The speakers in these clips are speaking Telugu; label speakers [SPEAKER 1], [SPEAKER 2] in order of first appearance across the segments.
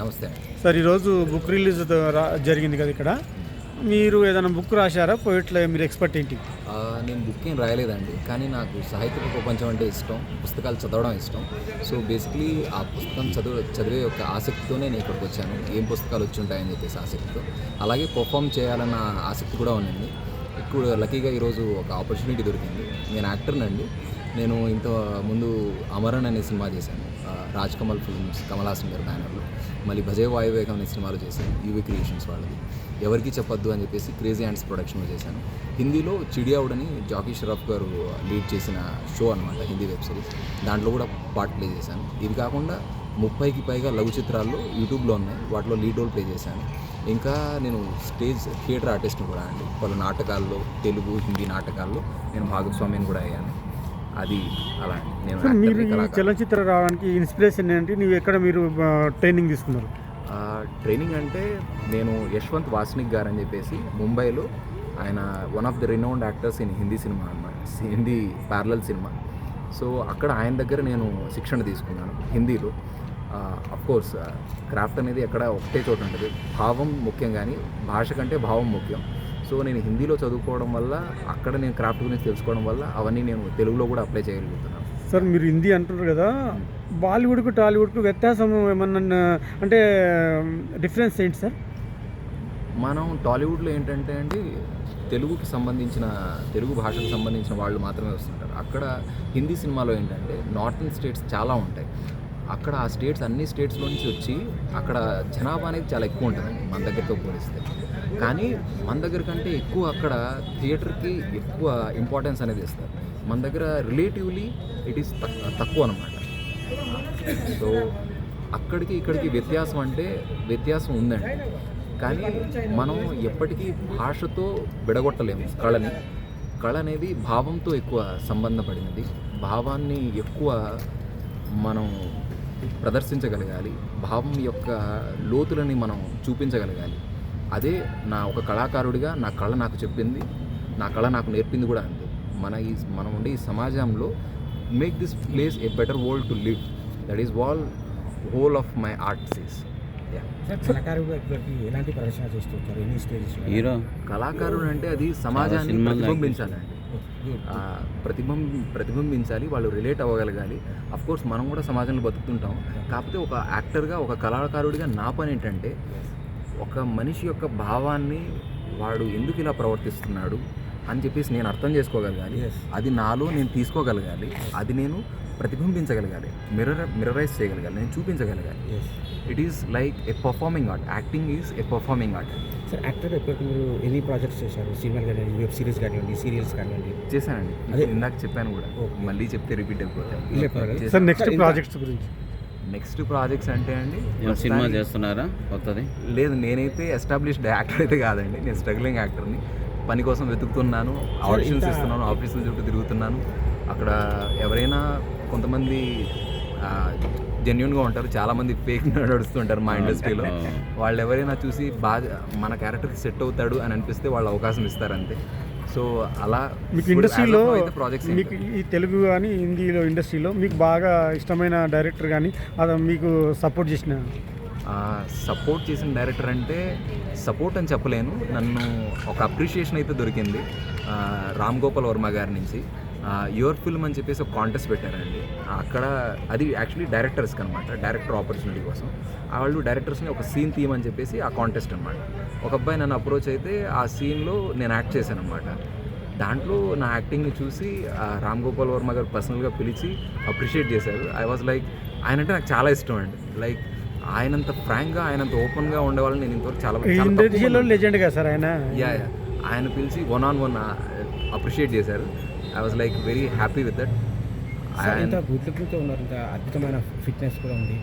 [SPEAKER 1] నమస్తే అండి.
[SPEAKER 2] సార్ ఈరోజు బుక్ రిలీజ్ జరిగింది కదా ఇక్కడ. మీరు ఏదైనా బుక్ రాశారా? పోయిట్లో మీరు ఎక్స్పర్ట్ ఏంటి?
[SPEAKER 1] నేను బుక్ ఏం రాయలేదండి, కానీ నాకు సాహిత్య ప్రపంచం అంటే ఇష్టం, పుస్తకాలు చదవడం ఇష్టం. సో బేసిక్లీ ఆ పుస్తకం చదివే ఒక ఆసక్తితోనే నేను ఇక్కడికి వచ్చాను. ఏం పుస్తకాలు వచ్చి ఉంటాయని చెప్పేసి ఆసక్తితో, అలాగే పర్ఫామ్ చేయాలన్న ఆసక్తి కూడా ఉన్నింది. ఇప్పుడు లక్కీగా ఈరోజు ఒక ఆపర్చునిటీ దొరికింది. నేను యాక్టర్నండి. నేను ఇంత ముందు అమరన్ అనే సినిమా చేశాను, రాజ్ కమల్ ఫిల్మ్స్, కమల్ హాసన్ గారి బ్యానర్లో. మళ్ళీ భజే వాయువేగం అనే సినిమాలు చేశాను, యూవీ క్రియేషన్స్ వాళ్ళది. ఎవరికి చెప్పొద్దు అని చెప్పేసి క్రేజీ హ్యాండ్స్ ప్రొడక్షన్లో చేశాను. హిందీలో చిడియావుడని జాకీ షరఫ్ గారు లీడ్ చేసిన షో అనమాట, హిందీ వెబ్ సిరీస్. దాంట్లో కూడా పార్ట్ ప్లే చేశాను. ఇది కాకుండా 30కి పైగా లఘు చిత్రాల్లో యూట్యూబ్లో ఉన్నాయి, వాటిలో లీడ్ రోల్ ప్లే చేశాను. ఇంకా నేను స్టేజ్ థియేటర్ ఆర్టిస్ట్ని కూడా అండి. పలు నాటకాల్లో, తెలుగు హిందీ నాటకాల్లో నేను భాగస్వామిని కూడా అయ్యాను. అది అలా నేను
[SPEAKER 2] మీరు ఈ చలనచిత్రం రావడానికి ఇన్స్పిరేషన్ ఏంటి? మీరు ఎక్కడ మీరు ట్రైనింగ్ తీసుకున్నారు?
[SPEAKER 1] ట్రైనింగ్ అంటే నేను యశ్వంత్ వాస్నిక్ గారు అని చెప్పేసి ముంబైలో, ఆయన one of the renowned actors in Hindi cinema అన్నమాట, హిందీ ప్యారలల్ సినిమా. సో అక్కడ ఆయన దగ్గర నేను శిక్షణ తీసుకున్నాను హిందీలో. అఫ్కోర్స్ క్రాఫ్ట్ అనేది ఎక్కడ ఒకటే చోట ఉంటుంది, భావం ముఖ్యం కానీ భాష కంటే భావం ముఖ్యం. సో నేను హిందీలో చదువుకోవడం వల్ల, అక్కడ నేను క్రాఫ్ట్ గురించి తెలుసుకోవడం వల్ల అవన్నీ నేను తెలుగులో కూడా అప్లై చేయగలుగుతున్నాను.
[SPEAKER 2] సార్ మీరు హిందీ అంటున్నారు కదా, బాలీవుడ్కు టాలీవుడ్కు వ్యత్యాసం ఏమన్నా అంటే డిఫరెన్స్ ఏంటి సార్?
[SPEAKER 1] మనం టాలీవుడ్లో ఏంటంటే అండి, తెలుగు భాషకు సంబంధించిన వాళ్ళు మాత్రమే వస్తుంటారు. అక్కడ హిందీ సినిమాలో ఏంటంటే నార్థన్ స్టేట్స్ చాలా ఉంటాయి. అక్కడ ఆ స్టేట్స్, అన్ని స్టేట్స్లో నుంచి వచ్చి అక్కడ జనాభా అనేది చాలా ఎక్కువ ఉంటుందండి మన దగ్గరతో పోలిస్తే. కానీ మన దగ్గర కంటే ఎక్కువ అక్కడ థియేటర్కి ఎక్కువ ఇంపార్టెన్స్ అనేది ఇస్తారు. మన దగ్గర రిలేటివ్లీ ఇట్ ఈస్ తక్కువ అనమాట. సో అక్కడికి ఇక్కడికి వ్యత్యాసం ఉందండి. కానీ మనం ఎప్పటికీ భాషతో విడగొట్టలేము కళని. కళ అనేది భావంతో ఎక్కువ సంబంధపడినది. భావాన్ని ఎక్కువ మనం ప్రదర్శించగలగాలి, భావం యొక్క లోతులని మనం చూపించగలగాలి. అదే నా ఒక కళాకారుడిగా నా కళ నాకు చెప్పింది, నా కళ నాకు నేర్పింది కూడా అంతే. మనం ఉండే ఈ సమాజంలో make this place a better world to live, that is whole of my art sees.
[SPEAKER 3] ఎలాంటి ప్రదర్శన చేస్తుంటారు? ఎన్ని స్టేజెస్?
[SPEAKER 1] కళాకారుడు అంటే అది సమాజాన్ని ప్రతిబింబించాలండి, ప్రతిబింబించాలి, వాళ్ళు రిలేట్ అవ్వగలగాలి. అఫ్కోర్స్ మనం కూడా సమాజంలో బతుకుతుంటాం. కాకపోతే ఒక యాక్టర్గా, ఒక కళాకారుడిగా నా పని ఏంటంటే, ఒక మనిషి యొక్క భావాన్ని వాడు ఎందుకు ఇలా ప్రవర్తిస్తున్నాడు అని చెప్పేసి నేను అర్థం చేసుకోగలగాలి. అది నాలో నేను తీసుకోగలగాలి, అది నేను ప్రతిబింబించగలగాలి, మిర్రరైజ్ చేయగలగాలి, నేను చూపించగలగాలి. It is like a performing art. Acting is a performing art.
[SPEAKER 3] Sir actor ఎప్పటికీ మీరు ఎన్ని ప్రాజెక్ట్స్ చేశారు? సినిమాలు కానివ్వండి, వెబ్ సిరీస్ కానివ్వండి, సీరియల్స్ కానివ్వండి?
[SPEAKER 1] చేశానండి. అదే ఇందాక చెప్పాను కూడా, మళ్ళీ చెప్తే రిపీట్ అయిపోతాయి.
[SPEAKER 2] సార్ నెక్స్ట్ ప్రాజెక్ట్స్ గురించి?
[SPEAKER 1] నెక్స్ట్ ప్రాజెక్ట్స్ అంటే అండి,
[SPEAKER 4] సినిమా చేస్తున్నారా కొత్తది?
[SPEAKER 1] లేదు, నేనైతే ఎస్టాబ్లిష్డ్ యాక్టర్ అయితే కాదండి. నేను స్ట్రగ్లింగ్ యాక్టర్ని. పని కోసం వెతుకుతున్నాను, ఆడిషన్స్ ఇస్తున్నాను, ఆఫీసుల చుట్టూ తిరుగుతున్నాను. అక్కడ ఎవరైనా కొంతమంది జెన్యున్గా ఉంటారు, చాలామంది ఫేక్ నడుస్తుంటారు మా ఇండస్ట్రీలో. వాళ్ళు ఎవరైనా చూసి బాగా మన క్యారెక్టర్కి సెట్ అవుతాడు అని అనిపిస్తే వాళ్ళు అవకాశం ఇస్తారంతే. సో అలా
[SPEAKER 2] మీకు ఇండస్ట్రీలో,
[SPEAKER 1] ప్రాజెక్ట్స్
[SPEAKER 2] మీకు ఈ తెలుగు కానీ హిందీలో ఇండస్ట్రీలో మీకు బాగా ఇష్టమైన డైరెక్టర్ కానీ అది మీకు సపోర్ట్ చేసిన డైరెక్టర్ అంటే సపోర్ట్ అని చెప్పలేను, నన్ను ఒక అప్రిషియేషన్ అయితే దొరికింది రామ్ గోపాల్ వర్మ గారి నుంచి. యువర్ ఫిల్మ్ అని చెప్పేసి ఒక కాంటెస్ట్ పెట్టారండి. అక్కడ అది యాక్చువల్లీ డైరెక్టర్స్కి అనమాట, డైరెక్టర్ ఆపర్చునిటీ కోసం. వాళ్ళు డైరెక్టర్స్ని ఒక సీన్ తీయమని అని చెప్పేసి ఆ కాంటెస్ట్ అనమాట. ఒక అబ్బాయి నన్ను అప్రోచ్ అయితే ఆ సీన్లో నేను యాక్ట్ చేశాను అనమాట. దాంట్లో నా యాక్టింగ్ని చూసి రామ్ గోపాల్ వర్మ గారు పర్సనల్గా పిలిచి అప్రిషియేట్ చేశారు. ఐ వాజ్ లైక్, ఆయన అంటే నాకు చాలా ఇష్టం అండి. లైక్ ఆయనంత ఫ్రాంక్గా, ఆయనంత ఓపెన్గా ఉండేవాళ్ళని నేను ఇంతవరకు చాలా లెజెండ్ కదా సార్ ఆయన.
[SPEAKER 1] ఆయన పిలిచి 1-on-1 అప్రిషియేట్ చేశారు. I was like very happy with that.
[SPEAKER 3] ఇంత గుడ్ లుకింగ్తో ఉన్నారు, ఇంత అద్భుతమైన ఫిట్నెస్ కూడా ఉంది.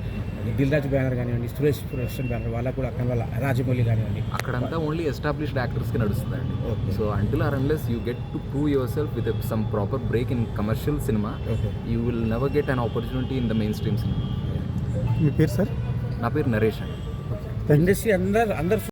[SPEAKER 3] దిల్ రాజు బ్యానర్ కానివ్వండి, సురేష్ ప్రొడక్షన్ బ్యానర్ వాళ్ళకు కూడా, అక్కడ వాళ్ళ రాజమౌళి కానివ్వండి,
[SPEAKER 1] అక్కడంతా ఓన్లీ ఎస్టాబ్లిష్డ్ యాక్టర్స్కి నడుస్తుందండి. So until or unless you get to prove yourself with some proper break in commercial cinema, you will never get an opportunity in the mainstream cinema.
[SPEAKER 2] మీ పేరు సార్?
[SPEAKER 1] నా పేరు నరేష్ అండి.
[SPEAKER 3] ఇండస్ట్రీ అందరు